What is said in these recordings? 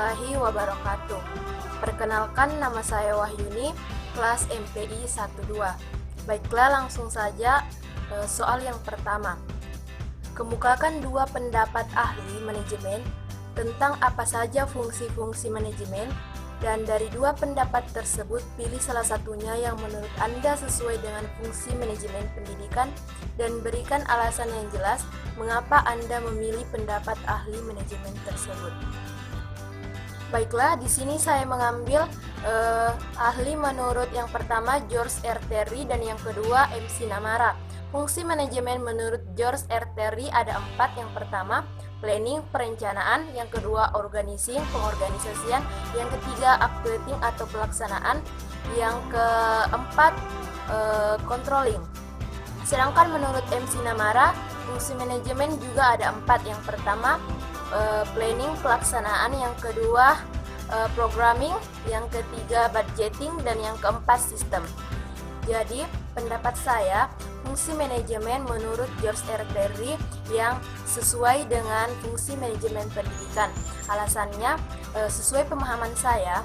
warahmatullahi wabarakatuh. Perkenalkan, nama saya Wahyuni, kelas MPI 12. Baiklah, langsung saja soal yang pertama. Kemukakan dua pendapat ahli manajemen tentang apa saja fungsi-fungsi manajemen, dan dari dua pendapat tersebut pilih salah satunya yang menurut Anda sesuai dengan fungsi manajemen pendidikan dan berikan alasan yang jelas mengapa Anda memilih pendapat ahli manajemen tersebut. Baiklah, di sini saya mengambil ahli menurut yang pertama George R. Terry dan yang kedua MC Namara. Fungsi manajemen menurut George R. Terry ada 4. Yang pertama, planning, perencanaan. Yang kedua, organizing, pengorganisasian. Yang ketiga, actuating atau pelaksanaan. Yang keempat, controlling. Sedangkan menurut MC Namara, fungsi manajemen juga ada 4. Yang pertama, planning, pelaksanaan. Yang kedua, programming. Yang ketiga, budgeting. Dan yang keempat, sistem. Jadi, pendapat saya, fungsi manajemen menurut George R. Terry yang sesuai dengan fungsi manajemen pendidikan. Alasannya, sesuai pemahaman saya,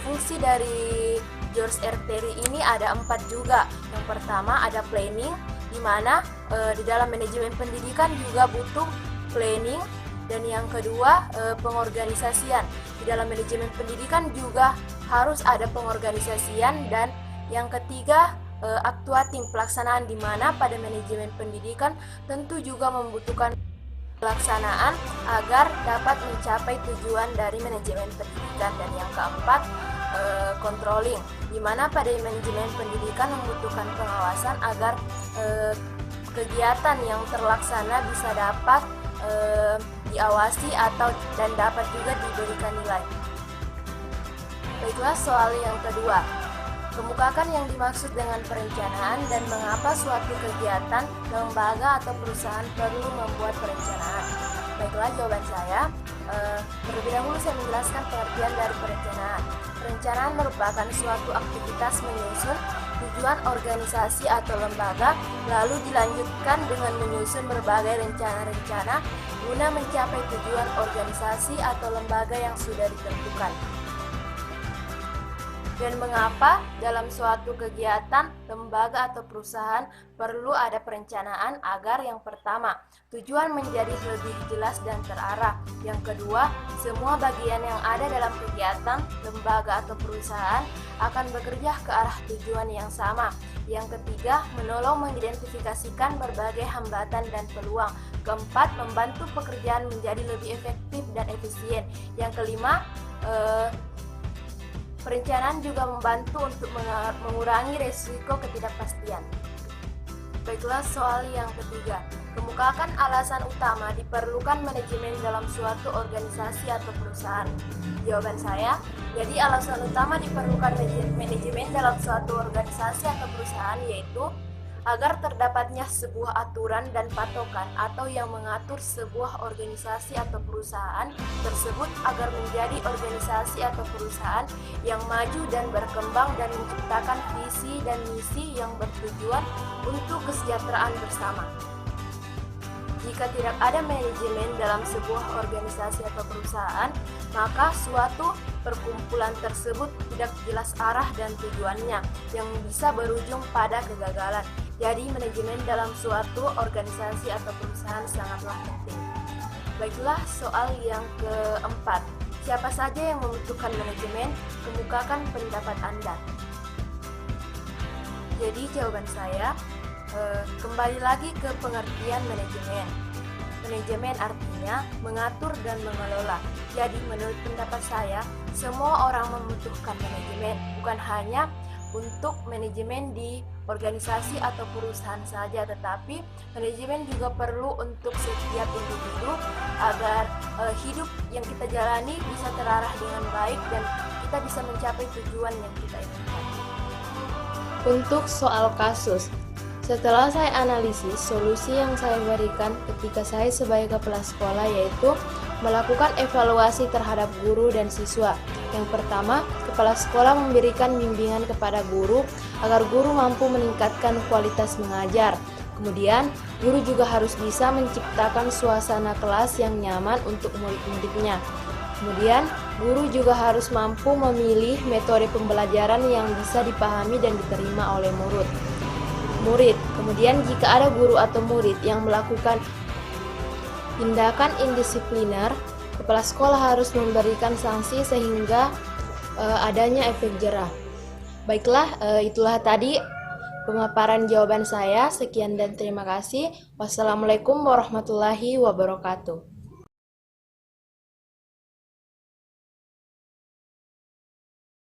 fungsi dari George R. Terry ini ada 4 juga. Yang pertama ada planning, di mana di dalam manajemen pendidikan juga butuh planning. Dan yang kedua, pengorganisasian. Di dalam manajemen pendidikan juga harus ada pengorganisasian. Dan yang ketiga, actuating, pelaksanaan, di mana pada manajemen pendidikan tentu juga membutuhkan pelaksanaan agar dapat mencapai tujuan dari manajemen pendidikan. Dan yang keempat, controlling, di mana pada manajemen pendidikan membutuhkan pengawasan agar kegiatan yang terlaksana bisa dapat diawasi dan dapat juga diberikan nilai. Baiklah, soal yang kedua. Kemukakan yang dimaksud dengan perencanaan dan mengapa suatu kegiatan, lembaga atau perusahaan perlu membuat perencanaan. Baiklah, jawaban saya. Terlebih dahulu saya menjelaskan pengertian dari perencanaan. Perencanaan merupakan suatu aktivitas menyusun tujuan organisasi atau lembaga, lalu dilanjutkan dengan menyusun berbagai rencana-rencana guna mencapai tujuan organisasi atau lembaga yang sudah ditentukan. Dan mengapa dalam suatu kegiatan, lembaga atau perusahaan perlu ada perencanaan agar yang pertama, tujuan menjadi lebih jelas dan terarah. Yang kedua, semua bagian yang ada dalam kegiatan, lembaga atau perusahaan akan bekerja ke arah tujuan yang sama. Yang ketiga, menolong mengidentifikasikan berbagai hambatan dan peluang. Keempat, membantu pekerjaan menjadi lebih efektif dan efisien. Yang kelima, perencanaan juga membantu untuk mengurangi resiko ketidakpastian. Baiklah, soal yang ketiga. Kemukakan alasan utama diperlukan manajemen dalam suatu organisasi atau perusahaan. Jawaban saya, jadi alasan utama diperlukan manajemen dalam suatu organisasi atau perusahaan yaitu agar terdapatnya sebuah aturan dan patokan atau yang mengatur sebuah organisasi atau perusahaan tersebut agar menjadi organisasi atau perusahaan yang maju dan berkembang dan menciptakan visi dan misi yang bertujuan untuk kesejahteraan bersama. Jika tidak ada manajemen dalam sebuah organisasi atau perusahaan, maka suatu perkumpulan tersebut tidak jelas arah dan tujuannya yang bisa berujung pada kegagalan. Jadi manajemen dalam suatu organisasi atau perusahaan sangatlah penting. Baiklah, soal yang keempat. Siapa saja yang membutuhkan manajemen? Kemukakan pendapat Anda. Jadi jawaban saya, kembali lagi ke pengertian manajemen. Manajemen artinya mengatur dan mengelola. Jadi menurut pendapat saya, semua orang membutuhkan manajemen, bukan hanya untuk manajemen di organisasi atau perusahaan saja, tetapi manajemen juga perlu untuk setiap individu agar hidup yang kita jalani bisa terarah dengan baik dan kita bisa mencapai tujuan yang kita inginkan. Untuk soal kasus, setelah saya analisis, solusi yang saya berikan ketika saya sebagai kepala sekolah yaitu melakukan evaluasi terhadap guru dan siswa. Yang pertama, kepala sekolah memberikan bimbingan kepada guru agar guru mampu meningkatkan kualitas mengajar. Kemudian, guru juga harus bisa menciptakan suasana kelas yang nyaman untuk murid-muridnya. Kemudian, guru juga harus mampu memilih metode pembelajaran yang bisa dipahami dan diterima oleh murid. Kemudian, jika ada guru atau murid yang melakukan tindakan indisipliner, kepala sekolah harus memberikan sanksi sehingga adanya efek jerah. Baiklah, itulah tadi pemaparan jawaban saya. Sekian dan terima kasih. Wassalamualaikum warahmatullahi wabarakatuh.